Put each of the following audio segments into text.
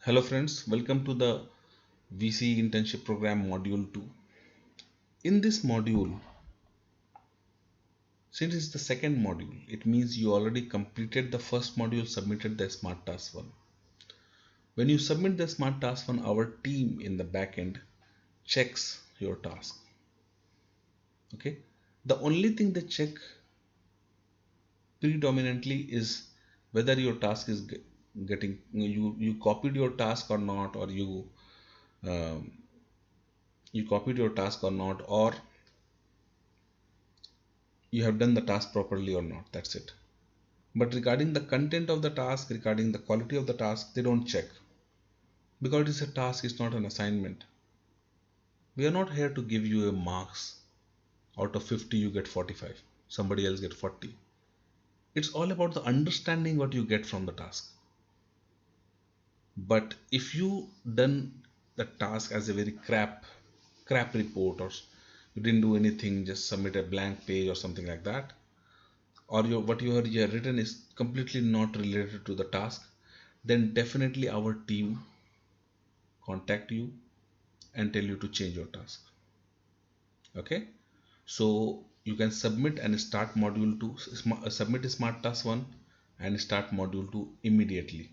Hello friends, welcome to the VC internship program module 2. In this module, since it's the second module, it means you already completed the first module, submitted the smart task 1. When you submit the smart task 1, our team in the backend checks your task. Okay? The only thing they check predominantly is whether your task is getting you copied your task or not, or um, you copied your task or not, or you have done the task properly or not. That's it. But regarding the content of the task, regarding the quality of the task, they don't check, because it's a task, it's not an assignment. We are not here to give you a marks. Out of 50 you get 45, somebody else get 40. It's all about the understanding what you get from the task. But if you done the task as a very crap report, or you didn't do anything, just submit a blank page or something like that, or what you have written is completely not related to the task, then definitely our team contact you and tell you to change your task. Okay, so you can submit and start module 2, submit smart task 1 and start module 2 immediately.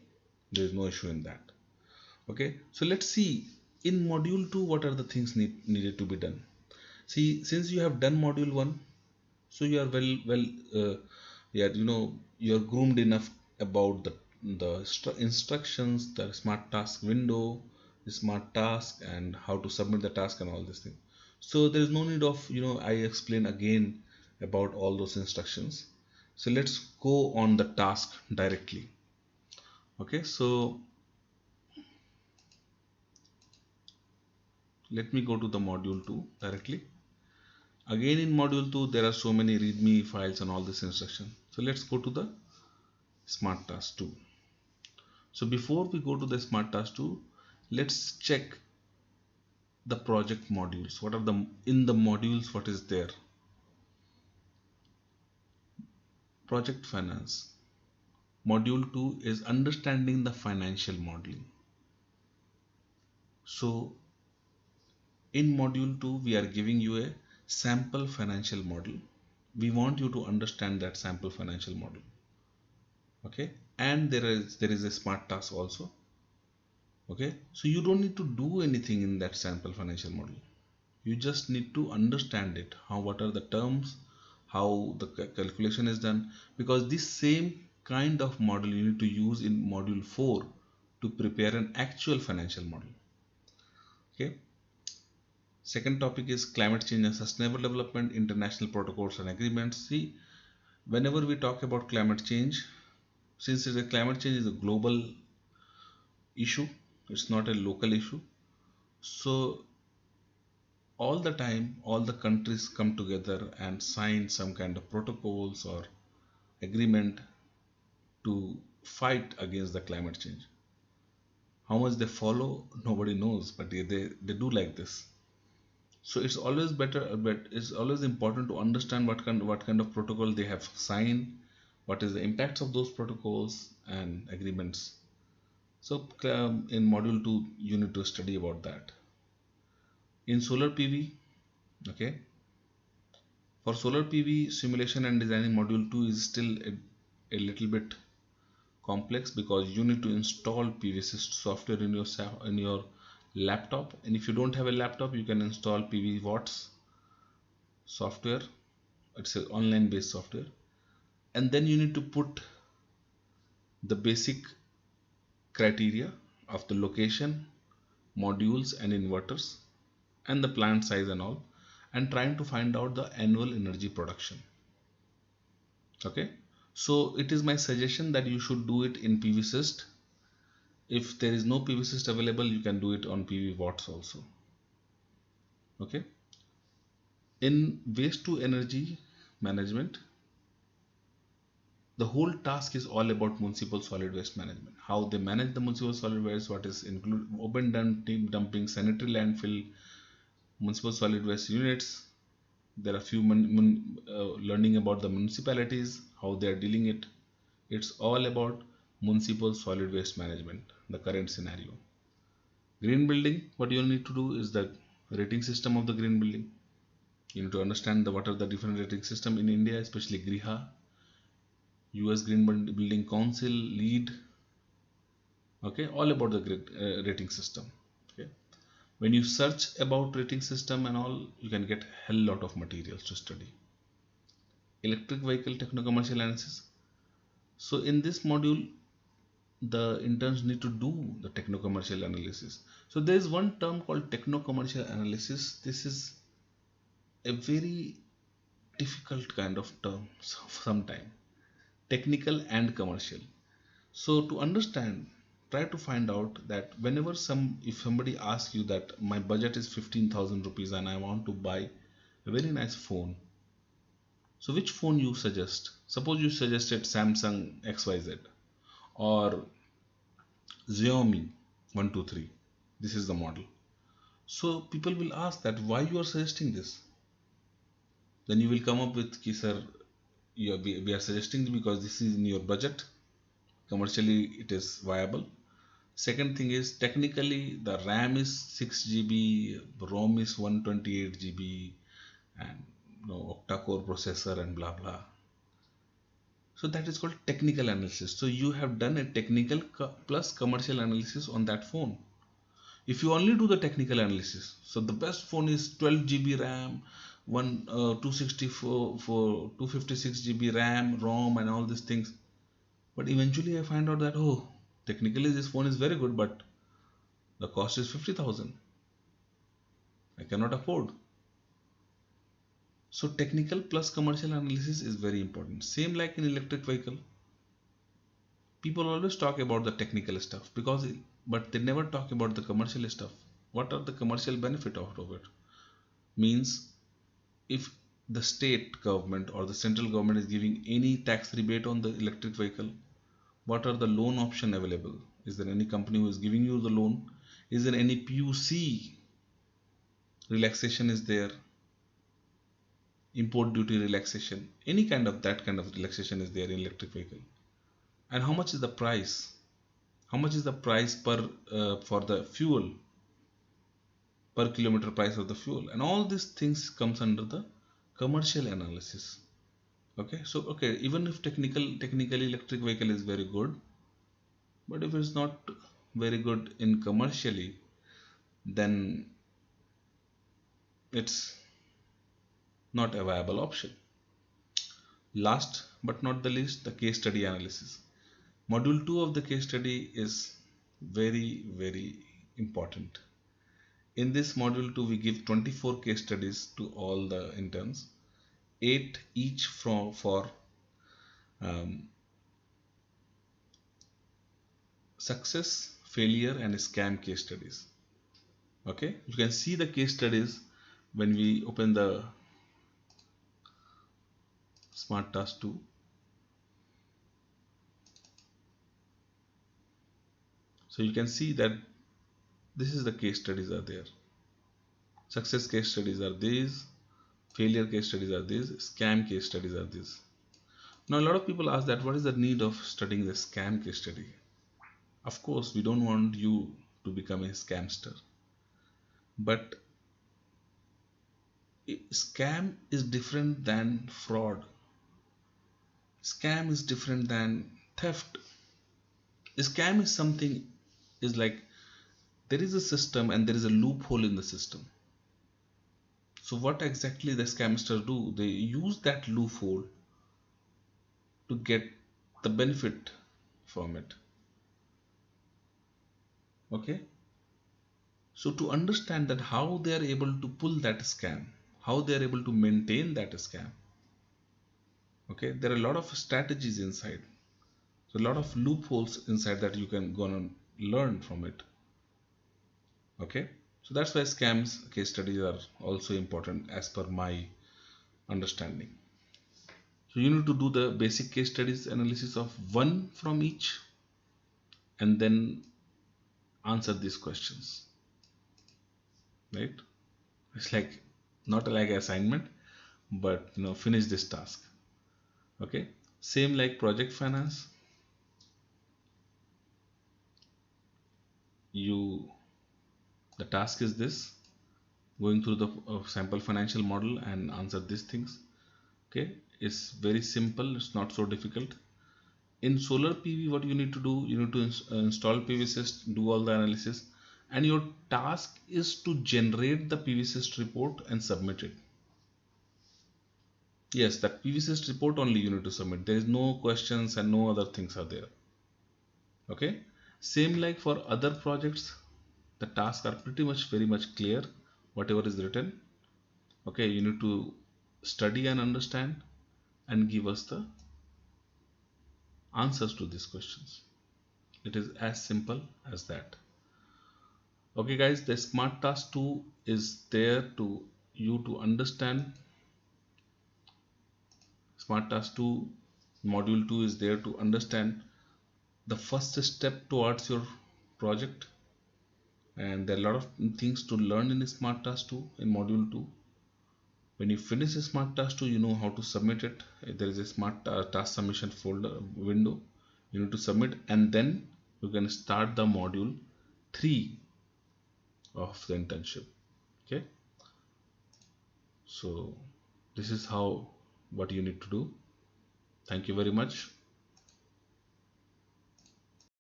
There is no issue in that. Okay, so let's see in module 2 what are the things needed to be done. See, since you have done module 1, so you are well yeah, you're groomed enough about the instructions, the smart task window, the smart task, and how to submit the task and all this thing. So there is no need of I explain again about all those instructions. So let's go on the task directly. Okay, so let me go to the module 2 directly. Again, in module 2 there are so many readme files and all this instruction. So let's go to the smart task 2. So before we go to the smart task 2, let's check the project modules. What are the in the modules, what is there? Project finance. Module 2 is understanding the financial modeling. So in module 2 we are giving you a sample financial model. We want you to understand that sample financial model. Okay, and there is a smart task also. Okay, so you don't need to do anything in that sample financial model. You just need to understand it, how what are the terms, how the calculation is done, because this same kind of model you need to use in module 4 to prepare an actual financial model. Okay, second topic is climate change and sustainable development, international protocols and agreements. See, whenever we talk about climate change, since the climate change is a global issue, it's not a local issue, so all the time all the countries come together and sign some kind of protocols or agreement to fight against the climate change. How much they follow, nobody knows, but they do like this. So it's always better, but it's always important to understand what kind of protocol they have signed, what is the impacts of those protocols and agreements. So in module 2 you need to study about that. In solar PV, okay, for solar PV simulation and designing, module 2 is still a little bit complex, because you need to install PVSys software in your laptop, and if you don't have a laptop you can install PV Watts software. It's an online based software, and then you need to put the basic criteria of the location, modules and inverters, and the plant size and all, and trying to find out the annual energy production. Okay, so it is my suggestion that you should do it in PVSys. If there is no PVSys available, you can do it on PV Watts also. Okay, in waste to energy management, the whole task is all about municipal solid waste management, how they manage the municipal solid waste, what is include open dumping, sanitary landfill, municipal solid waste units. There are few learning about the municipalities, how they are dealing it. It's all about municipal solid waste management, the current scenario. Green building, what you need to do is the rating system of the green building. You need to understand what are the different rating system in India, especially GRIHA, US Green Building Council, LEED. Okay, all about the rating system. Okay, when you search about rating system and all, you can get hell lot of materials to study. Electric vehicle techno commercial analysis. So in this module, the interns need to do the techno commercial analysis. So there is one term called techno commercial analysis. This is a very difficult kind of term sometimes, technical and commercial. So to understand, try to find out that whenever if somebody asks you that my budget is 15,000 rupees and I want to buy a very nice phone, so which phone you suggest? Suppose you suggested Samsung XYZ or Xiaomi 123. This is the model. So people will ask that why you are suggesting this. Then you will come up with, ki sir, we are suggesting because this is in your budget. Commercially, it is viable. Second thing is technically the RAM is 6 GB, ROM is 128 GB, and octa-core processor and blah blah. So that is called technical analysis. So you have done a technical plus commercial analysis on that phone. If you only do the technical analysis, so the best phone is 12 GB RAM, 264 for 256 GB RAM, ROM, and all these things. But eventually, I find out that technically this phone is very good, but the cost is 50,000. I cannot afford. So technical plus commercial analysis is very important. Same like in electric vehicle. People always talk about the technical stuff but they never talk about the commercial stuff. What are the commercial benefit out of it? Means if the state government or the central government is giving any tax rebate on the electric vehicle, what are the loan option available? Is there any company who is giving you the loan? Is there any PUC relaxation is there? Import duty relaxation, any kind of that kind of relaxation is there in electric vehicle. And how much is the price? How much is the price per for the fuel, per kilometer price of the fuel? And all these things comes under the commercial analysis. Okay, so even if technically electric vehicle is very good, but if it's not very good in commercially, then it's not a viable option. Last but not the least, the case study analysis. Module 2 of the case study is very, very important. In this module 2, we give 24 case studies to all the interns, 8 each for success, failure, and scam case studies. Okay, you can see the case studies when we open the Smart Task 2. So you can see that this is the case studies are there. Success case studies are these, failure case studies are these, scam case studies are these. Now a lot of people ask that what is the need of studying the scam case study? Of course, we don't want you to become a scamster. But scam is different than fraud. Scam is different than theft. Scam is something is like there is a system and there is a loophole in the system. So what exactly the scamsters do? They use that loophole to get the benefit from it. Okay. So to understand that how they are able to pull that scam, how they are able to maintain that scam. Okay, there are a lot of strategies inside. So a lot of loopholes inside that you can go and learn from it. Okay, so that's why scams case studies are also important as per my understanding. So you need to do the basic case studies analysis of one from each and then answer these questions. Right? It's like not like assignment, but finish this task. Okay, same like project finance. you the task is this: going through the sample financial model and answer these things. Okay, it's very simple, it's not so difficult. In solar PV, what you need to do, you need to install PVsyst, do all the analysis, and your task is to generate the PVsyst report and submit it. Yes, that PVsyst report only you need to submit. There is no questions and no other things are there. Okay, same like for other projects, the tasks are pretty much very much clear, whatever is written. Okay, you need to study and understand and give us the answers to these questions. It is as simple as that. Okay guys, the smart task 2 is there to you to understand. Smart task 2 module 2 is there to understand the first step towards your project, and there are a lot of things to learn in smart task 2 in module 2. When you finish a smart task 2, you know how to submit it. There is a smart task submission folder window, you need to submit, and then you can start the module 3 of the internship. Okay, so this is how what you need to do. Thank you very much.